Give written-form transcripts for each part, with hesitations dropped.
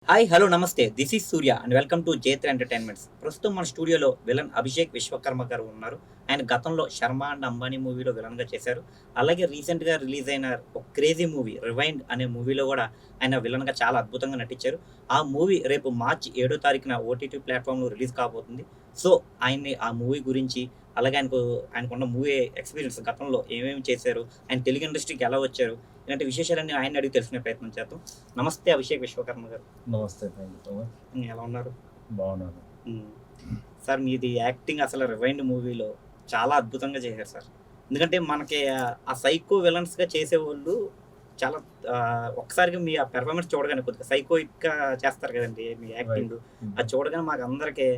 Hi hello నమస్తే this is Surya and welcome to Jethra entertainments. ప్రస్తుతం మన స్టూడియోలో విలన్ అభిషేక్ విశ్వకర్మ గారు ఉన్నారు. ఆయన గతంలో శర్మ అండ్ అంబానీ మూవీలో విలన్గా చేశారు. అలాగే రీసెంట్గా రిలీజ్ అయిన ఒక క్రేజీ మూవీ రివైండ్ అనే మూవీలో కూడా ఆయన విలన్గా చాలా అద్భుతంగా నటించారు. ఆ మూవీ రేపు మార్చి 7వ తారీఖున ఓటీటీ ప్లాట్ఫామ్లో రిలీజ్ కాబోతుంది. సో ఆయన్ని ఆ మూవీ గురించి, అలాగే ఆయనకున్న మూవీ ఎక్స్పీరియన్స్, గతంలో ఏమేమి చేశారు, ఆయన తెలుగు ఇండస్ట్రీకి ఎలా వచ్చారు, ఇలాంటి విశేషాలన్నీ ఆయన అడిగి తెలుసుకునే ప్రయత్నం చేద్దాం. నమస్తే అభిషేక్ విశ్వకర్మ గారు. నమస్తే. Thank you so much. ఎలా ఉన్నారు? బాగున్నాను. హ్మ్. సార్ మీది యాక్టింగ్ అసలు 'రివైండ్' మూవీలో చాలా అద్భుతంగా చేశారు సార్. ఎందుకంటే మనకి ఆ సైకో విలన్స్‌గా చేసేవోళ్ళు చాలా ఒక్కసారిగా మీ ఆ పెర్ఫార్మెన్స్ చూడగానే కొద్దిగా సైకోయిక్‌గా చేస్తారు కదండీ మీ రైట్. యాక్టింగ్. అది చూడగానే మాకందరికి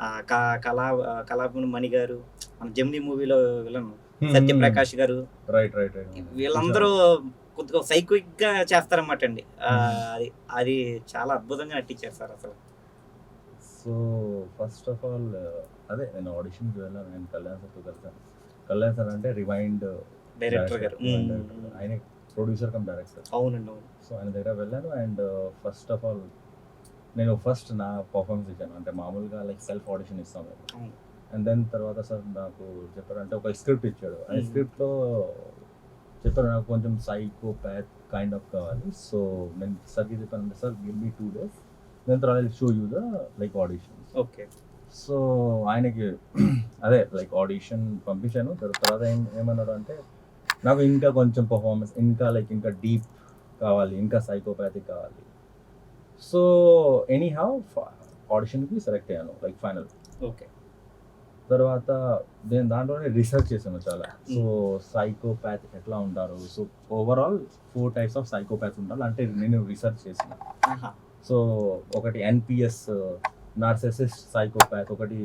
ఆహ్, క కళా కళాభవన్ మణి గారు, మన 'జెమినీ' మూవీలో విలన్ సత్యప్రకాష్ గారు, రైట్ రైట్ రైట్. వీళ్ళందరూ కొద్దిగా సైకోయిక్‌గా చేస్తారన్నమాట అండి. అది అది చాలా అద్భుతంగా నటించారు సార్ అసలు. సో ఫస్ట్ ఆఫ్ ఆల్ అదే నేను ఆడిషన్కి వెళ్ళాను. నేను కళ్యాణ్ సార్తో కలిసాను. కళ్యాణ్ సార్ అంటే రివైండ్ డైరెక్టర్ గారు. ఆయన ప్రొడ్యూసర్ కమ్ డైరెక్టర్. అవునండి, అవును. సో ఆయన దగ్గర వెళ్ళాను అండ్ ఫస్ట్ ఆఫ్ ఆల్ నేను ఫస్ట్ నా పర్ఫార్మెన్స్ ఇచ్చాను. అంటే మామూలుగా లైక్ సెల్ఫ్ ఆడిషన్ ఇస్తాం కదా. అవును. అండ్ దెన్ తర్వాత సార్ నాకు చెప్పారు, అంటే ఒక స్క్రిప్ట్ ఇచ్చాడు. ఆ స్క్రిప్ట్లో చెప్పారు నాకు కొంచెం సైకోపాత్ కైండ్ ఆఫ్ కావాలి. సో నేను సార్కి చెప్పాను, అంటే sir give me 2 days, then తర్వాత I show you the like audition. Okay. So ఆయనకి అదే లైక్ ఆడిషన్ పంపించాను. తర్వాత ఏమన్నాడు అంటే నాకు ఇంకా కొంచెం పర్ఫార్మెన్స్ ఇంకా డీప్ కావాలి, ఇంకా సైకోపాథిక్ కావాలి. సో ఎనీ హౌ ఆడిషన్కి సెలెక్ట్ అయ్యాను లైక్ ఫైనల్. ఓకే. తర్వాత నేను దాంట్లోనే రీసెర్చ్ చేశాను చాలా. సో సైకోపాత్ ఎట్లా ఉంటారు, so overall 4 types of psychopath ఉంటారు అంటే నేను రీసెర్చ్ చేసిన. ఆహా! సో ఒకటి ఎన్పిఎస్ నార్సిసిస్ట్ సైకోపాత్, ఒకటి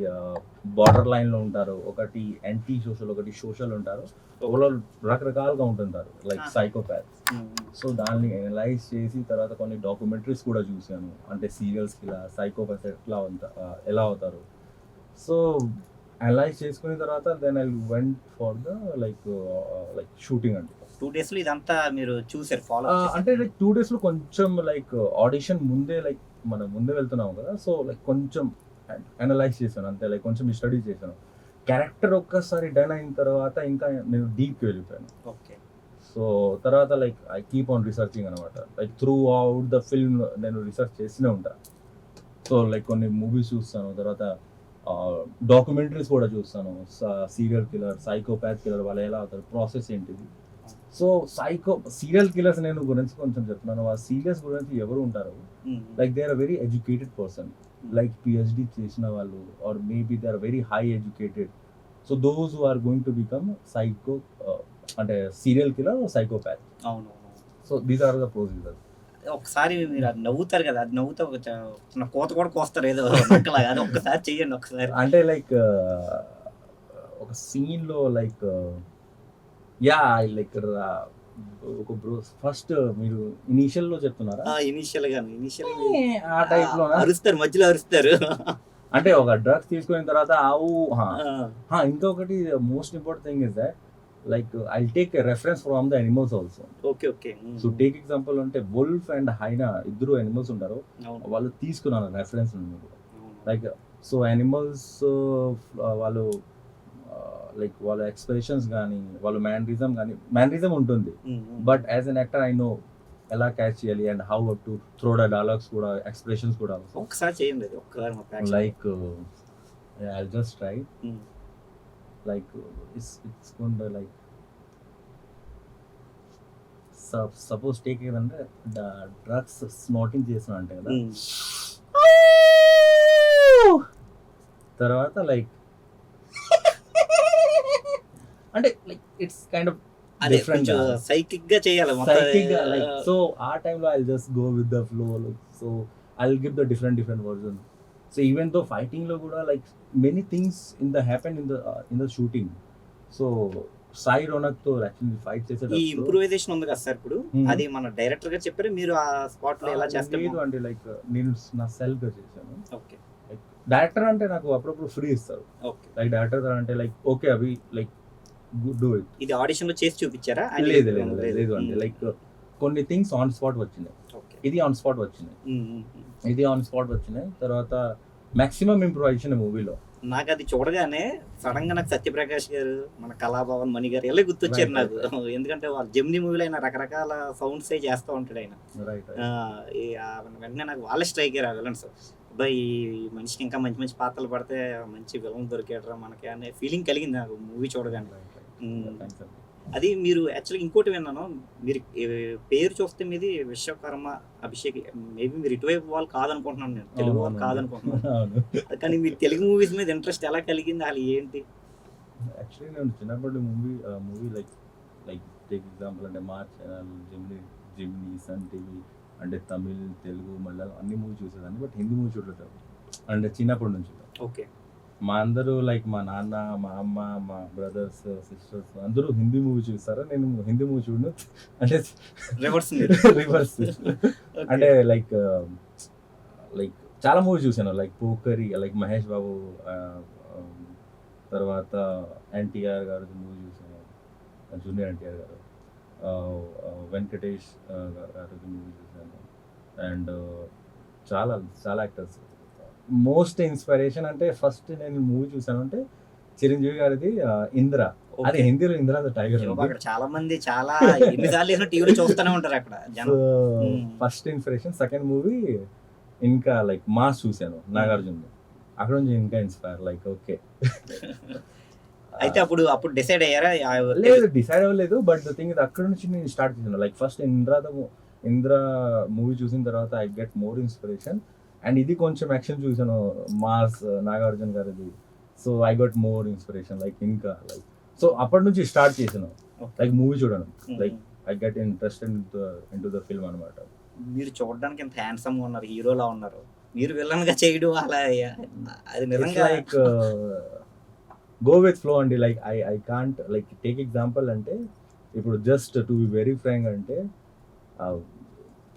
బార్డర్ లైన్లో ఉంటారు, ఒకటి యాంటీ సోషల్, ఒకటి సోషల్ ఉంటారు. ఓవరాల్ రకరకాలుగా ఉంటుంటారు లైక్ సైకోపాత్. సో దాన్ని అనలైజ్ చేసి తర్వాత కొన్ని డాక్యుమెంటరీస్ కూడా చూశాను, అంటే సీరియల్స్కి ఇలా సైకోపాత్ ఎలా అవుతారు. సో అనలైజ్ చేసుకున్న తర్వాత then I went for the like shooting అండి. 2 డేస్‌లో ఇదంతా మీరు చూసారు, ఫాలో అంటే లైక్ 2 daysలో కొంచెం లైక్ ఆడిషన్ ముందే లైక్ మనం ముందే వెళ్తున్నాం కదా. సో లైక్ కొంచెం అనలైజ్ చేశాను అంతే, లైక్ కొంచెం స్టడీ చేశాను. క్యారెక్టర్ ఒక్కసారి డన్ అయిన తర్వాత ఇంకా నేను డీప్కి వెళ్ళిపోయాను. ఓకే. సో తర్వాత like I keep on researching అనమాట. Like throughout the film నేను రీసెర్చ్ చేస్తూనే ఉంటాను. సో లైక్ కొన్ని మూవీస్ చూస్తాను, తర్వాత డాక్యుమెంటరీస్ కూడా చూస్తాను. సీరియల్ కిల్లర్, సైకోపాత్ కిల్లర్ వాళ్ళు ఎలా అవుతారు, ప్రాసెస్ ఏంటిది. సో సీరియల్ కిల్లర్స్ నేను గురించి కొంచెం చెప్తున్నాను. ఆ సీరియల్స్ గురించి ఎవరు ఉంటారు, like they are very educated person, like PhD చేసిన వాళ్ళు, or maybe they are very high educated. So those who are going to become psycho అంటే సీరియల్ కిల్లర్, సైకోపాత్. అవునవును. So these are the procedure. ఒకసారి మీరు అది నవ్వుతారు కదా, అది నవ్వుతా ఒక చిన్న కోత కూడా కోస్తారు ఏదో నక్కలాగా. అది ఒక్కసారి చెయ్యండి ఒకసారి. అంటే లైక్ ఒక సీన్లో లైక్ లైక్ ఒక బ్రో ఫస్ట్ మీరు ఇనీషియల్లో చెప్తున్నారా? ఇనిషియల్ ఆ టైప్లో అరుస్తారు, మధ్యలో అరుస్తారు. అంటే ఒక డ్రగ్స్ తీసుకున్న తర్వాత ఇంకొకటి most important thing is that like I take reference from the animals also. Okay, okay. So take example అంటే వుల్ఫ్ అండ్ హైనా ఇద్దరు అనిమల్స్ ఉంటారు, వాళ్ళు తీసుకున్నాను రెఫరెన్స్ నుండి. లైక్ సో అనిమల్స్ వాళ్ళు లైక్ వాళ్ళ ఎక్స్ప్రెషన్స్ కానీ వాళ్ళ మ్యానరిజం ఉంటుంది. But as an actor I know ఎలా క్యాచ్ చేయాలి and how to throw the dialogues కూడా, ఎక్స్ప్రెషన్స్ కూడా. ఒకసారి చేయండి అది ఒక్కసారి. Like I just try like it's going to like suppose take ఏదంటే డ్రగ్స్ స్మోకింగ్ చేసిన అంటే కదా, తర్వాత లైక్ అంటే like it's kind of different psychic గా చేయాలి లైక్. సో ఆ టైంలో I just go with the flow. So I will give the different version. So even తో ఫైటింగ్ లో కూడా like many things happen in the shooting. So Sai Ronak తో actually fight చేసేటప్పుడు ఈ ఇంప్రూవైజేషన్ ఉంది కదా సార్, ఇప్పుడు అది మన డైరెక్టర్ గా చెప్పారు, మీరు ఆ స్పాట్ లో ఎలా చేస్తారు? అంటే లైక్ నేను నా సెల్ఫ్ గా చేశాను. ఓకే. లైక్ డైరెక్టర్ అంటే నాకు అప్పుడప్పుడు ఫ్రీ ఇస్తారు. ఓకే. లైక్ డైరెక్టర్ అంటే లైక్ ఓకే అవి లైక్ డూ ఇట్. ఇది ఆడిషన్ లో చేసి చూపించారా? లేదు అండి, లైక్ కొన్ని థింగ్స్ ఆన్ స్పాట్ వచ్చినాయి. ఓకే. ఇది ఆన్ స్పాట్ వచ్చినాయి తర్వాత మాక్సిమం ఇంప్రూవైజేషన్ మూవీలో. నాకు అది చూడగానే సడన్ గా నాకు సత్యప్రకాష్ గారు, మన కళాభవన్ మణి గారు ఇలా గుర్తొచ్చారు నాకు. ఎందుకంటే వాళ్ళు జెమిని మూవీలో ఆయన రకరకాల సౌండ్స్ చేస్తూ ఉంటాడు ఆయన. రైట్ వెంటనే నాకు వాళ్ళే స్ట్రైక్ అయ్యారు విలన్స్. అబ్బాయి ఈ మనిషికి ఇంకా మంచి మంచి పాత్రలు పడితే మంచి విలన్ దొరికేటరా మనకి అనే ఫీలింగ్ కలిగింది నాకు మూవీ చూడగానే. అది మీరు యాక్చువల్గా ఇంకోటి విన్నాను, మీరు పేరు చూస్తే మీది విశ్వకర్మ అభిషేక్, మేబీ మీరు ఇటువైపు వాళ్ళు కాదనుకుంటున్నాను, నేను తెలుగు వాళ్ళు కాదనుకుంటున్నాను. కానీ మీరు తెలుగు మూవీస్ మీద ఇంట్రెస్ట్ ఎలా కలిగింది, అసలు ఏంటి? యాక్చువల్లీ నేను చిన్నప్పటి మూవీ లైక్ టేక్ ఎగ్జాంపుల్ అంటే మా ఛానల్ జిమ్నీ సన్ టీవీ అంటే తమిళ్, తెలుగు, మలయాళం అన్ని మూవీ చూసేదాన్ని. బట్ హిందీ మూవీ చూడలేదు అంటే చిన్నప్పటి నుంచి. ఓకే. మా అందరూ లైక్ మా నాన్న, మా అమ్మ, మా బ్రదర్స్, సిస్టర్స్ అందరూ హిందీ మూవీ చూస్తారా, నేను హిందీ మూవీ చూడను. అంటే రివర్స్ అంటే లైక్ చాలా మూవీ చూసాను. లైక్ పోకరి, లైక్ మహేష్ బాబు, తర్వాత ఎన్టీఆర్ గారి మూవీ చూసాను, జూనియర్ ఎన్టీఆర్ గారు, వెంకటేష్ గారి మూవీ చూసాను. అండ్ చాలా చాలా యాక్టర్స్. మోస్ట్ ఇన్స్పిరేషన్ అంటే ఫస్ట్ నేను మూవీ చూసాను అంటే చిరంజీవి గారిది ఇంద్ర. అది హిందీలో ఇంద్ర ద టైగర్. చాలా మంది చాలా ఎన్నిసార్లు టీవీలో చూస్తూనే ఉంటారు అక్కడ. First inspiration. సెకండ్ మూవీ ఇంకా లైక్ మాస్ చూసాను నాగార్జున. అక్కడ నుంచి ఇంకా ఇన్స్పైర్ లైక్ ఓకే. అయితే అప్పుడు డిసైడ్ అయ్యారా? లేదు, డిసైడ్ అవ్వలేదు. బట్ ద థింగ్ అక్కడ నుంచి నేను స్టార్ట్ చేశాను. లైక్ ఫస్ట్ ఇంద్ర మూవీ చూసిన తర్వాత I get more inspiration. And ఇది కొంచెం యాక్షన్ చూసాను, మాస్ నాగార్జున గారిది. So I got more inspiration like ఇంకా లైక్ సో అప్పటి నుంచి స్టార్ట్ చేసాను లైక్ మూవీ చూడడం. Like I get interested in to the film అనమాట. మీరు చూడడానికి ఎంత హ్యాండ్సమ్ గా ఉన్నారు, హీరోలా ఉన్నారు. మీరు విలన్ గా చేయడం అలా అది నిజంగా లైక్ గో విత్ ఫ్లో అండి. Like I can't like take example అంటే ఇప్పుడు just to be very frank అంటే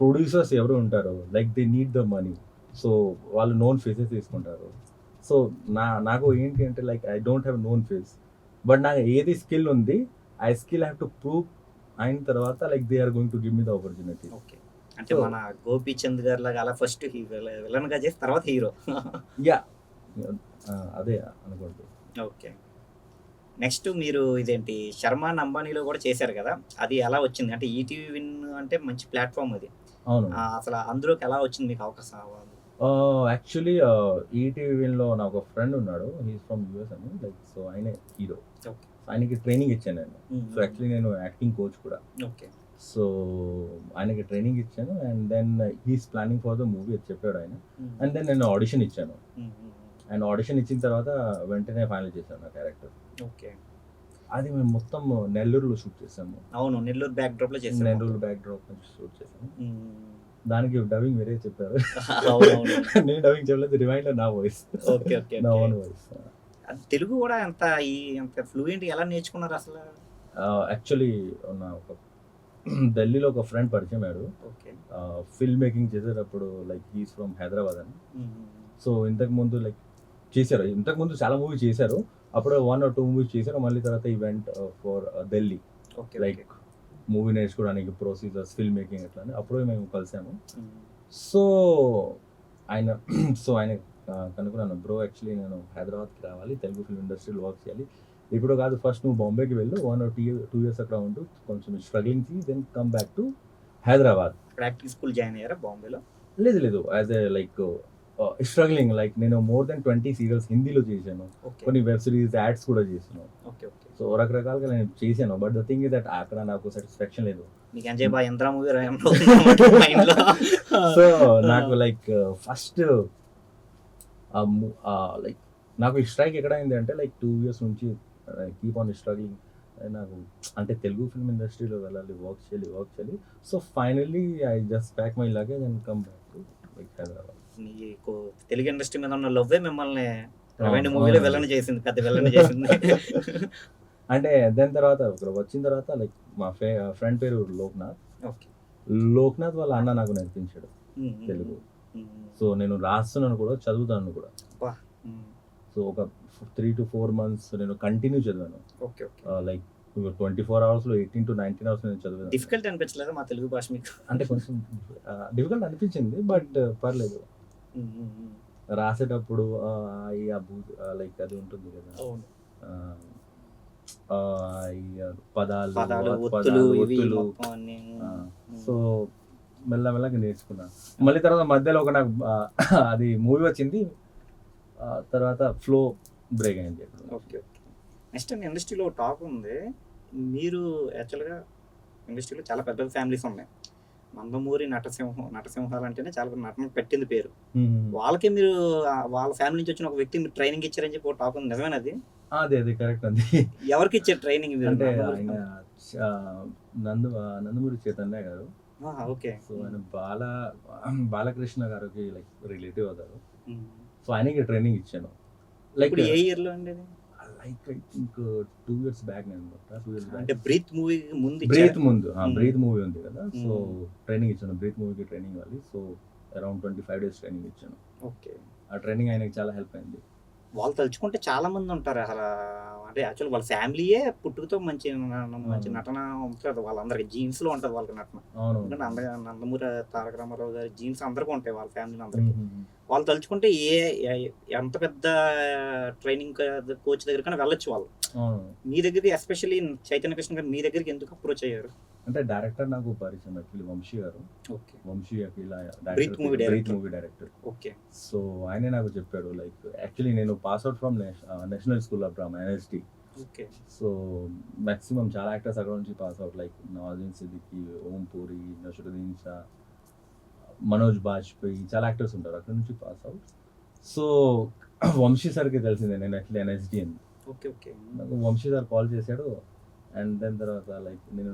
ప్రొడ్యూసర్స్ ఎవరు ఉంటారో like they need the money. So వాళ్ళు నోన్ ఫేసెస్ తీసుకుంటారు. సో నాకు ఏంటి అంటే like I don't have known face, but నాకు ఏది స్కిల్ ఉంది I skill have to prove అయిన తర్వాత like they are going to give me the opportunity. Okay. అంటే మన గోపీచంద్ గారి లాగా అలా ఫస్ట్ విలన్ గా చేసి తర్వాత హీరో. యా అదే అనుకోండి. ఓకే. నెక్స్ట్ మీరు ఇదేంటి శర్మాన్ అంబానీలో కూడా చేశారు కదా, అది ఎలా వచ్చింది? అంటే ఈటీవీ విన్ అంటే మంచి ప్లాట్ఫామ్ అది. అవును. అసలు అందులోకి ఎలా వచ్చింది మీకు అవకాశం? యాక్చువల్లీ ఈటీవీ విన్లో నా ఒక ఫ్రెండ్ ఉన్నాడు, హీస్ ఫ్రమ్ యూఎస్ అని. లైక్ సో ఆయనే హీరో. ఆయనకి ట్రైనింగ్ ఇచ్చాను నేను. సో యాక్చువల్లీ నేను యాక్టింగ్ కోచ్ కూడా. ఓకే. సో ఆయనకి ట్రైనింగ్ ఇచ్చాను. And then he's planning for the movie అని చెప్పాడు ఆయన. అండ్ దెన్ నేను ఆడిషన్ ఇచ్చాను. అండ్ ఆడిషన్ ఇచ్చిన తర్వాత వెంటనే ఫైనల్ చేశాను నా క్యారెక్టర్. ఓకే. అది మేము మొత్తం నెల్లూరులో షూట్ చేసాము. అవును, నెల్లూరు బ్యాక్ డ్రాప్ లో చేసాము. నెల్లూరు బ్యాక్ డ్రాప్ నుంచి షూట్ చేసాము. దానికి డబ్బింగ్ వేరే చెప్పారు. నేను డబ్బింగ్ చెప్పలేదు, రిమైండర్ నా వాయిస్. Okay okay. నా ఓన్ వాయిస్. తెలుగు కూడా ఎంత ఫ్లూయెంట్ ఎలా నేర్చుకున్నారు అసలు? యాక్చువల్లీ నా ఒక ఢిల్లీలో ఒక ఫ్రెండ్ పరిచయం అయ్యాడు. ఫిల్మ్ మేకింగ్ చేసేటప్పుడు లైక్ హీస్ ఫ్రమ్ హైదరాబాద్ అని. సో ఇంతకుముందు లైక్ చేశారు, ఇంతకుముందు చాలా మూవీ చేశారు. అప్పుడు 1 or 2 మూవీస్ చేశారు. మళ్ళీ తర్వాత event for Delhi like movie నేర్చుకోవడానికి ప్రొసీజర్స్, ఫిల్మ్ మేకింగ్ ఎట్లా అని. అప్పుడే మేము కలిసాము. సో ఆయన కనుక్కున్నాను, బ్రో యాక్చువల్లీ నేను హైదరాబాద్కి రావాలి, తెలుగు ఫిల్మ్ ఇండస్ట్రీలో వర్క్ చేయాలి. ఇప్పుడు కాదు, ఫస్ట్ నువ్వు బాంబేకి వెళ్ళు, 1 or 2 years అక్కడ ఉంటూ కొంచెం స్ట్రగ్లింగ్ చేసి then come back to Hyderabad. Acting school join అయ్యారా బాంబేలో? లేదు, as a like struggling. Like నేను మోర్ దెన్ 20 సీరియల్స్ హిందీలో చేశాను, కొన్ని వెబ్ సిరీస్ యాడ్స్ కూడా చేశాను. సో రకరకాలుగా నేను చేశాను. But the thing is that అక్కడ నాకు సాటిస్ఫాక్షన్ లేదు. సో నాకు లైక్ ఫస్ట్ లైక్ నాకు ఈ స్ట్రైక్ ఎక్కడ అయింది అంటే లైక్ 2 years నుంచి కీప్ ఆన్ స్ట్రగ్లింగ్. నాకు అంటే తెలుగు ఫిల్మ్ ఇండస్ట్రీలో వెళ్ళాలి, వర్క్ చేయాలి. So finally I just pack my luggage and come back to like Hyderabad. మీకు తెలుగు ఇండస్ట్రీ మీద ఉన్న లవ్వే మిమ్మల్ని మూవీలో విలన్ చేసింది, పెద్ద విలన్ చేసింది. అంటే దాని తర్వాత వచ్చిన తర్వాత లైక్ మా ఫ్రెండ్ పేరు లోక్నాథ్ వాళ్ళ అన్న నాకు నేర్పించాడు తెలుగు. సో నేను రాస్తున్నాను కూడా, చదువుతాను కూడా. సో ఒక 3 to 4 months నేను కంటిన్యూ చదివాను. లైక్ 24 అవర్స్‌లో 18-19 అవర్స్ నేను చదివాను. డిఫికల్ట్ అనిపించలేదా మా తెలుగు భాష మీకు? అంటే కొంచెం డిఫికల్ట్ అనిపించింది. బట్ పర్లేదు. హ్మ్. హ్మ్. హ్మ్. రాసేటప్పుడు ఈ లైక్ అది ఉంటుంది కదా! అవును. ఆహ్, ఈ పదాలు, పదాలు, ఒత్తులు పదాలు, ఇవి ఒత్తులు. మొత్తం అన్నీ. ఆ! హ్మ్. సో, మెల్లమెల్లగా నేర్చుకున్నాను. మళ్ళీ తర్వాత మధ్యలో ఒక నాకు అది మూవీ వచ్చింది. తర్వాత ఫ్లో బ్రేక్ అయింది అక్కడ నుంచి. ఓకే. ఓకే. నెక్స్ట్ ఇండస్ట్రీలో టాక్ ఉంది. మీరు యాక్చువల్‌గా ఇండస్ట్రీలో చాలా పెద్ద ఫ్యామిలీస్ ఉన్నాయి. నందమూరి, నటసింహాలు అంటేనే చాలా నటనకు పెట్టింది పేరు. వాళ్ళకి మీరు వాళ్ళ ఫ్యామిలీ నుంచి వచ్చిన ఒక వ్యక్తికి మీరు ట్రైనింగ్ ఇచ్చారని చెప్పి ఒక టాక్ ఉంది. నిజమేనా అది? అది కరెక్ట్ అండి. ఎవరికి ఇచ్చారు ట్రైనింగ్ మీరు? అంటే నందమూరి ఆయన నందమూరి చైతన్య గారు. ఆహా! ఓకే. సో, ఆయన బాలకృష్ణ గారికి లైక్ రిలేటివ్ అవుతారు. హ్మ్. సో, ఆయనకి ట్రైనింగ్ ఇచ్చాను. లైక్ ఇప్పుడు ఏ ఇయర్‌లో అండి అది? Like I think 2 years back అనుకుంటా. 2 ఇయర్స్ బ్యాక్. అంటే 'బ్రీత్' మూవీకి ముందు ఇచ్చారా? బ్రీత్ ముందు. హ్మ్. బ్రీత్ మూవీ ఉంది కదా! సో, హ్మ్. ట్రైనింగ్ ఇచ్చాను. బ్రీత్ మూవీకి ట్రైనింగ్ ఇవ్వాలి. సో, అరౌండ్ 25 డేస్ ట్రైనింగ్ ఇచ్చాను. ఓకే. ఆ ట్రైనింగ్ ఆయనకి చాలా హెల్ప్ అయింది. వాళ్ళు తలుచుకుంటే చాలా మంది ఉంటారు అసలా. అంటే యాక్చువల్‌గా వాళ్ళ ఫ్యామిలీయే పుట్టుకతో మంచి మంచి అవును. నటన ఉంటది వాళ్ళందరికి. జీన్స్‌లో ఉంటది వాళ్ళకి నటన. అవును. ఎందుకంటే నందమూరి తారక రామారావు గారి జీన్స్ అందరికి ఉంటాయి వాళ్ళ ఫ్యామిలీలో అందరికి. హుహుహు. వాళ్ళు తలుచుకుంటే ఎంత పెద్ద ట్రైనింగ్ కోచ్ దగ్గరికైనా వెళ్ళొచ్చు వాళ్ళు. అవును. మీ దగ్గరికి ఎస్పెషల్లీ చైతన్య కృష్ణ గారు మీ దగ్గరికి ఎందుకు అప్రోచ్ అయ్యారు? అంటే డైరెక్టర్ నాకు పరిచయం actually Vamshi garu. Okay. Vamshi Akhila breath movie breath director. Movie director. Okay. So, ఆయనే నాకు చెప్పాడు లైక్ యాక్చువల్లీ నేను pass out from National School of Drama NSD. Okay. So, maximum చాలా యాక్టర్స్ అక్కడ నుంచి pass out like Nawazuddin Siddiqui, Om Puri, Naseeruddin Shah, Manoj Bajpayee చాలా యాక్టర్స్ ఉంటారు. అక్కడ నుంచి పాస్ అవుట్. సో, వంశీ సార్‌కి తెలిసిందే నేను యాక్చువల్లీ NSD అని. ఓకే. ఓకే. నాకు వంశీ సార్ కాల్ చేశాడు. అండ్ దెన్ తర్వాత లైక్ నేను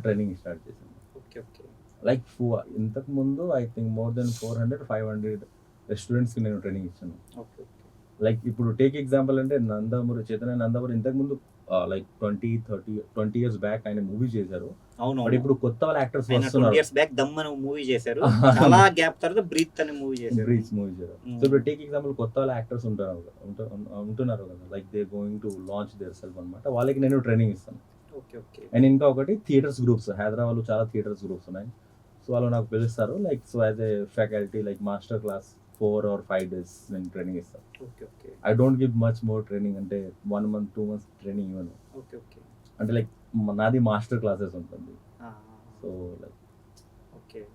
ట్రైనింగ్ స్టార్ట్ చేశాను. ఓకే. ఓకే. లైక్ ఇంతకు ముందు ఐ థింక్ మోర్ దెన్ 400, 500 స్టూడెంట్స్‌కి నేను ట్రైనింగ్ ఇచ్చాను. ఓకే. ఓకే. లైక్ ఇప్పుడు టేక్ ఎగ్జాంపుల్ అంటే చైతన్య నందమూరి ఇంతకుముందు లైక్ 20 ఇయర్స్ బ్యాక్ ఆయన మూవీ చేశారు. అవును. బట్ ఇప్పుడు కొత్త వాళ్ళ యాక్టర్స్ ఆయన 20 వస్తున్నారు. ఇయర్స్ బ్యాక్ 'దమ్' అనే మూవీ చేశారు. చాలా గ్యాప్ తర్వాత 'బ్రీత్' అనే మూవీ చేశారు. బ్రీత్ మూవీ చేశారు. సో ఇప్పుడు టేక్ ఎగ్జాంపుల్ కొత్త వాళ్ళ యాక్టర్స్ ఉంటున్నారు కదా. Like they going to launch there self అన్నమాట. వాళ్ళకి నేను ట్రైనింగ్ ఇస్తాను. ఓకే. ఓకే. అండ్ ఇంకా ఒకటి థియేటర్స్ గ్రూప్స్ హైదరాబాద్‌లో చాలా థియేటర్స్ గ్రూప్స్ ఉన్నాయి. సో వాళ్ళు నాకు పిలుస్తారు. Like so as a faculty like master class 4 or 5 days నేను ట్రైనింగ్ ఇస్తాను. Okay. Okay. I don't give much more training అంటే 1 మంత్ 2 మంత్స్ ట్రైనింగ్ ఇవ్వను. ఓకే. ఓకే. అంటే లైక్ నాది మాస్టర్ క్లాసెస్ ఉంటుంది. ఆ! So like okay.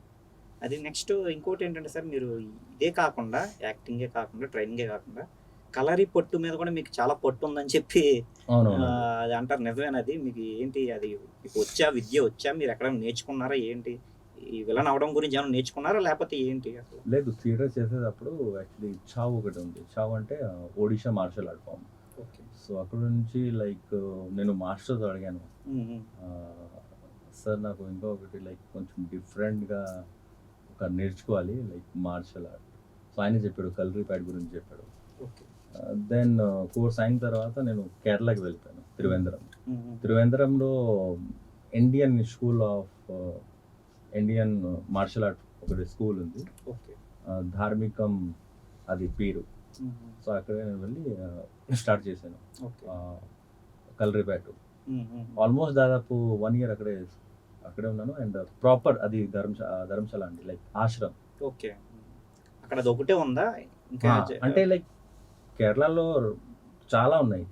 అది నెక్స్ట్ ఇంకోటేంటంటే సార్ మీరు ఇదే కాకుండా యాక్టింగే కాకుండా, ట్రైనింగే కాకుండా కలరి పట్టు మీద కూడా మీకు చాలా పట్టు ఉందని చెప్పి అవునవును. అది అంటారు. నిజమేనా అది? మీకు ఏంటి అది మీకు విద్య వచ్చా? మీరు ఎక్కడైనా నేర్చుకున్నారా ఏంటి? ఈ విలన్ అవ్వడం గురించి ఏమైనా నేర్చుకున్నారా? లేకపోతే ఏంటి అసలు? లేదు థియేటర్ చేసేటప్పుడు యాక్చువల్లీ చావ్ ఒకటి ఉంది. చావ్ అంటే Odisha martial art form. Okay. So అక్కడ నుంచి లైక్ నేను మాస్టర్‌తో అడిగాను. హ్మ్. హ్మ్. సార్ నాకు ఇంకా ఒకటి లైక్ కొంచెం డిఫరెంట్‌గా ఒక నేర్చుకోవాలి లైక్ మార్షల్ ఆర్ట్. సో ఆయనే చెప్పాడు కలరి ప్యాడ్ గురించి చెప్పాడు. ఓకే. దెన్ కోర్స్ అయిన తర్వాత నేను కేరళకి వెళ్ళిపోయాను త్రివేంద్రం. హ్మ్. హ్మ్. త్రివేంద్రంలో Indian school of Indian martial art ఒకటి స్కూల్ ఉంది. ఓకే. ధార్మికం అది పేరు. హ్మ్. హ్మ్. సో అక్కడే నేను వెళ్ళి స్టార్ట్ చేశాను. ఓకే. కలరి ప్యాడ్. హ్మ్. హ్మ్. ఆల్మోస్ట్ దాదాపు 1 ఇయర్ అక్కడే ఉన్నాను. అండ్ ప్రాపర్ అది ధర్మశాల అండి లైక్ ఆశ్రమ్. ఓకే. అక్కడ అదొకటే ఉందా? ఇంకా అంటే లైక్ కేరళలో చాలా ఉన్నాయి.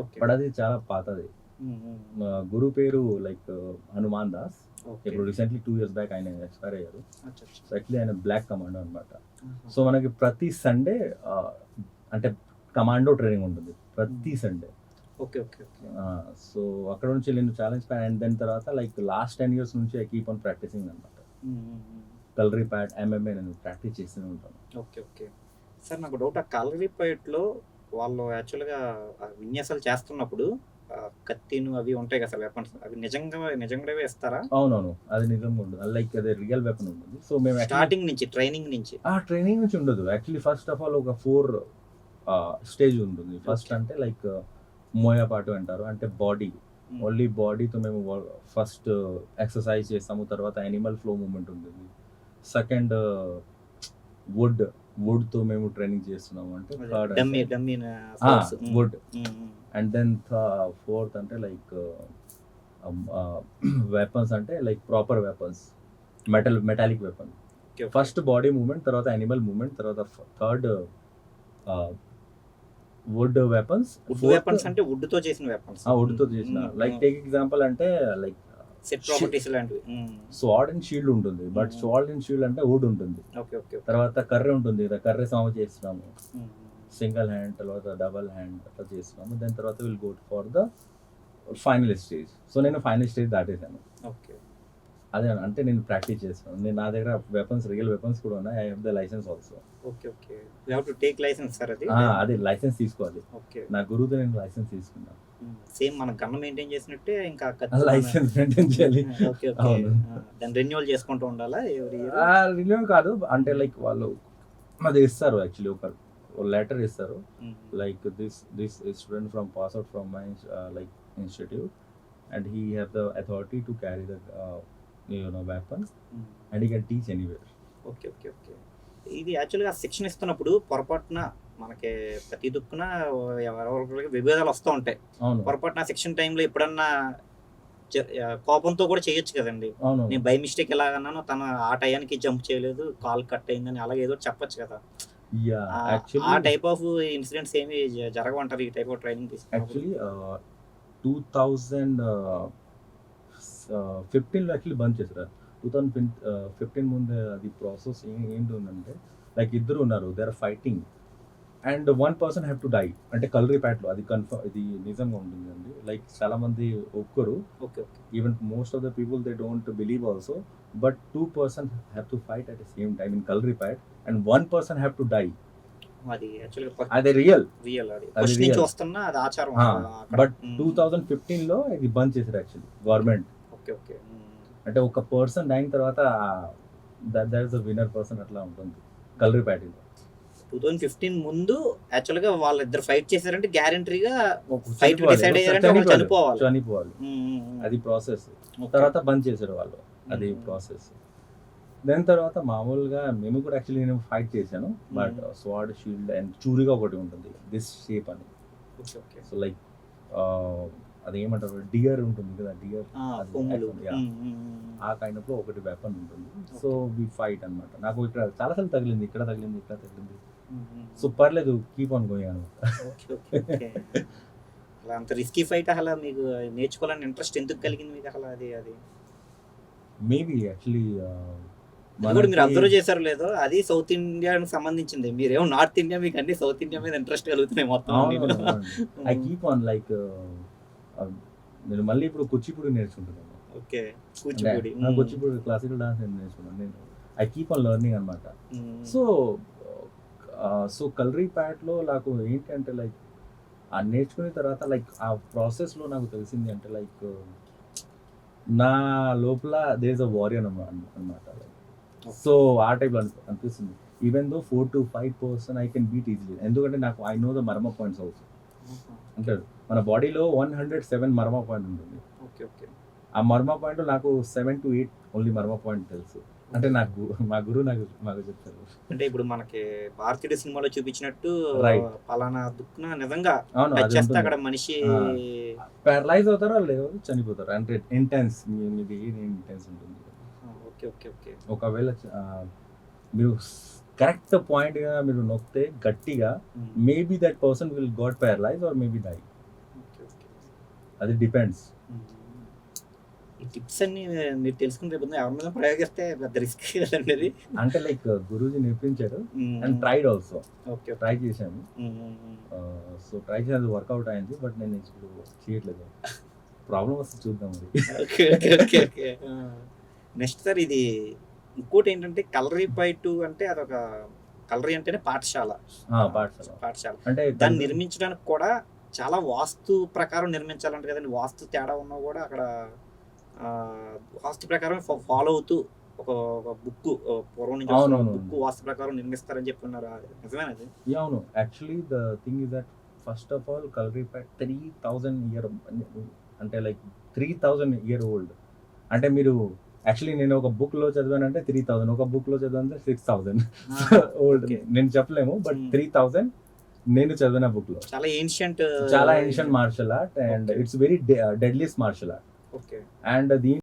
ఓకే. బట్ అది చాలా పాతది. హ్మ్. హ్మ్. గురు పేరు లైక్ హనుమాన్ దాస్. ఓకే. ఇప్పుడు రీసెంట్లీ 2 ఇయర్స్ బ్యాక్ ఆయన ఎక్స్పైర్ అయ్యారు. అచ్చా! అచ్చా! సో యాక్చువల్లీ ఆయన బ్లాక్ కమాండో అనమాట. ఆహా! సో మనకి ప్రతి సండే అంటే కమాండో ట్రైనింగ్ ఉంటుంది ప్రతి Sunday. Okay. Okay. Okay. So అక్కడ నుంచి నేను చాలా ఇన్స్పైర్ అండ్ దెన్ తర్వాత లైక్ లాస్ట్ 10 ఇయర్స్ నుంచి ఐ కీప్ ఆన్ ప్రాక్టీసింగ్ అనమాట. హ్మ్. హ్మ్. హ్మ్. కలరి ప్యాడ్, MMA నేను ప్రాక్టీస్ చేస్తూనే ఉంటాను. ఓకే. ఓకే. సార్ నాకు డౌట్ ఆ కలరి పైట్లో వాళ్ళు యాక్చువల్‌గా విన్యాసాలు చేస్తున్నప్పుడు కత్తిను అవి ఉంటాయి కదా సార్ వెపన్స్ అవి నిజంగానే ఇస్తారా? అవునవును. అది నిజంగా ఉండదు. లైక్ అదే రియల్ వెపన్ ఉంటుంది. సో మేము స్టార్టింగ్ నుంచి ట్రైనింగ్ నుంచి. ట్రైనింగ్ నుంచి ఉండదు. యాక్చువల్లీ ఫస్ట్ ఆఫ్ ఆల్ ఒక 4 స్టేజ్ ఉంటుంది. First okay. అంటే లైక్ మోయా పాటు అంటారు. అంటే బాడీ హ్మ్. ఓన్లీ బాడీతో మేము ఫస్ట్ ఎక్సర్సైజ్ చేస్తాము. తర్వాత యానిమల్ ఫ్లో మూవ్‌మెంట్ ఉంటుంది. సెకండ్ వుడ్‌తో మేము ట్రైనింగ్ చేస్తున్నాము. అంటే థర్డ్ డమ్మీ అంటే ఫోర్స్. వుడ్. హ్మ్. హ్మ్. అండ్ దెన్ ఫోర్త్ అంటే లైక్ వెపన్స్ అంటే like proper weapons, metallic weapon. First body movement, తర్వాత యానిమల్ మూవ్మెంట్, తర్వాత థర్డ్ వుడ్ వెపన్స్. వెపన్స్ అంటే వుడ్ తో చేసిన వెపన్స్. వుడ్ తో చేసిన లైక్ టేక్ ఎగ్జాంపుల్ అంటే లైక్ సెట్ ప్రాపర్టీస్ లాంటివి. స్వార్డ్ అండ్ షీల్డ్ ఉంటుంది, బట్ స్వార్డ్ అండ్ షీల్డ్ అంటే వుడ్ ఉంటుంది. తర్వాత కర్రె ఉంటుంది కదా, కర్రె సాము చేస్తున్నాము సింగిల్ హ్యాండ్, తర్వాత డబల్ హ్యాండ్ అట్లా చేస్తున్నాము. దాని తర్వాత will go for the final stage. So నేను ఫైనల్ స్టేజ్ దాటేసాను. అదే అంటే నేను ప్రాక్టీస్ చేస్తాను. నేను నా దగ్గర వెపన్స్, రియల్ వెపన్స్ కూడా ఉన్నాయి. I have the licence also. You have to take licence sir. అది లైసెన్స్ తీసుకోవాలి. నా గురువుతో నేను లైసెన్స్ తీసుకున్నాను. సేమ్ మన గన్ మెయింటైన్ చేసినట్టే ఇంకా లైసెన్స్ మెయింటైన్ చేయాలి. దాన్ని రెన్యువల్ చేసుకుంటూ ఉండాలా ఎవరి ఇయర్? రెన్యువల్ కాదు, అంటే లైక్ వాళ్ళు అది ఇస్తారు యాక్చువల్లీ, ఒక లెటర్ ఇస్తారు like this student from past out from my like institute and he have the authority to carry the weapons and he can teach anywhere. Okay. ఇది యాక్చువల్గా శిక్షణ ఇస్తున్నప్పుడు పొరపాటున మనకి ప్రతి దుక్కున ఎవరెవరికి విభేదాలు వస్తూ ఉంటాయి. పొరపాటున శిక్షణ టైంలో ఎప్పుడన్నా కోపంతో కూడా చేయొచ్చు కదండి. నేను బై మిస్టేక్ ఎలాగన్నాను, తను ఆ టయానికి జంప్ చేయలేదు, కాల్ కట్ అయిందని అలాగే ఏదో చెప్పొచ్చు కదా. ఆ టైప్ ఆఫ్ ఇన్సిడెంట్స్ ఏమి జరగవంటారు ఈ టైప్ ఆఫ్ ట్రైనింగ్ తీసుకున్నప్పుడు? యాక్చువల్లీ 2015లో యాక్చువల్లీ బంద్ చేశారు. 2015 ముందే అది ప్రాసెస్ ఏంటి ఉందంటే లైక్ ఇద్దరు ఉన్నారు, they are fighting and one person have to die. అంటే కలరీ ప్యాట్లో అది కన్ఫర్మ్, ఇది నిజంగా ఉంటుందండి. లైక్ చాలా మంది ఒక్కరు, even most of the people they don't believe also, but 2 person have to fight at the same time in Kalaripayattu and 1 person have to die. అది real ఆచారం. బట్ 2015లో ఇది బంద్ చేశారు యాక్చువల్లీ గవర్నమెంట్. అంటే ఒక పర్సన్ అయిన తర్వాత that is the winner person అట్లా ఉంటుంది కలరీ ప్యాటీలో. 2015 ముందు యాక్చువల్ గా వాళ్ళిద్దరు ఫైట్ చేశారంటే గ్యారెంటీగా ఫైట్ డిసైడ్ అయ్యారంటే చనిపోవాలి. అది ప్రాసెస్. తర్వాత బంద్ చేశారు వాళ్ళు, అది ప్రాసెస్. దాని తర్వాత మామూలుగా మేము కూడా యాక్చువల్లీ నేను ఫైట్ చేశాను, బట్ స్వార్డ్, షీల్డ్ అండ్ చూరిగా ఒకటి ఉంటుంది దిస్ షేప్ అని. సో లైక్ అది ఏమంటారు, డియర్ ఉంటుంది కదా, డియర్ ఆ కైండ్ ఆఫ్ ఒకటి వెపన్ ఉంటుంది. సో వి ఫైట్ అన్నమాట. నాకు ఇక్కడ చాలాసార్లు తగిలింది, ఇక్కడ తగిలింది, ఇక్కడ తగిలింది. సో పర్లేదు, కీప్ ఆన్ గోయింగ్ అనమాట. అలా అంత రిస్కీ ఫైట్ అసలు మీకు నేర్చుకోవాలని ఇంట్రెస్ట్ ఎందుకు కలిగింది మీకు అసలు? అది మేబీ యాక్చువల్లీ మీరు అబ్జర్వ్ చేశారు లేదో, అది సౌత్ ఇండియాకి సంబంధించింది. మీరేమో నార్త్ ఇండియా, మీకు అన్ని సౌత్ ఇండియా మీద ఇంట్రెస్ట్ కలుగుతున్నాయి మొత్తం. ఐ కీప్ ఆన్ లైక్ నేను మళ్ళీ ఇప్పుడు కూచిపూడి నేర్చుకుంటున్నాను. కూచిపూడి క్లాసికల్ డాన్స్ నేర్చుకున్నాను నేను. ఐ కీప్ ఆన్ లెర్నింగ్ అనమాట. సో కలరీ ప్యాట్లో నాకు ఏంటంటే లైక్ ఆ నేర్చుకున్న తర్వాత లైక్ ఆ ప్రాసెస్లో నాకు తెలిసింది అంటే లైక్ నా లోపల దేర్ ఇస్ అ వారియర్ అనమాట. సో ఆ టైప్లో అనిపిస్తుంది. Even though 4 to 5% I can beat easily. ఎందుకంటే నాకు I know the marma points also. అంటే మన బాడీలో 107 మర్మ పాయింట్ ఉంటుంది. ఆ మర్మ పాయింట్ నాకు 7 to 8 ఓన్లీ మర్మ పాయింట్ తెలుసు. అంటే నాకు మా గురువు మాకు చెప్తారు. అంటే ఇప్పుడు మనకి భారతీయుడు సినిమాలో చూపించినట్టు పలానా దుక్కున నిజంగా అక్కడ మనిషి ప్యారలైజ్ అవుతారో లేదో చనిపోతారు. అంటే ఇంటెన్స్ ఇంటెన్స్ ఉంటుంది. ఒకవేళ మీరు కరెక్ట్ పాయింట్ గా మీరు నొక్కితే గట్టిగా, maybe that person will got paralyse or maybe die. అది డిపెండ్స్. ఈ టిప్స్ అన్ని మీరు తెలుసుకుని రేపు ఎవరి మీద ప్రయోగిస్తే పెద్ద రిస్క్ కదండి. అంటే లైక్ గురూజీ నేర్పించారు అండ్ ట్రైడ్ ఆల్సో. ట్రై చేశాను. సో ట్రై చేసి వర్కౌట్ అయింది, బట్ నేను ఇప్పుడు చేయట్లేదు. ప్రాబ్లం వస్తే చూద్దాం మరి. నెక్స్ట్ సార్, ఇది ఇంకోటి ఏంటంటే కలరీ ఫైట్ అంటే అదొక కలరీ అంటేనే పాఠశాల అంటే దాన్ని నిర్మించడానికి కూడా చాలా వాస్తు ప్రకారం నిర్మించాలంటే కదండి. వాస్తు తేడా ఉన్నా కూడా అక్కడ వాస్తు ప్రకారం ఫాలో అవుతూ ఒక బుక్ పూర్వం నుంచి బుక్ వాస్తు ప్రకారం నిర్మిస్తారని చెప్పి ఉన్నారు. నిజమేనది? అవును. Actually the thing is that first of all Kalari fight 3000 year అంటే లైక్ 3000 year old. అంటే మీరు యాక్చువల్లీ నేను ఒక బుక్ లో చదివానంటే 3000, ఒక బుక్ లో చదివానంటే 6000 ఓల్డ్. నేను చెప్పలేము, బట్ 3000 నేను చదివిన బుక్ లో చాలా ఏన్షియంట్ చాలా ancient martial art and Okay. It's very deadliest martial art okay and దీని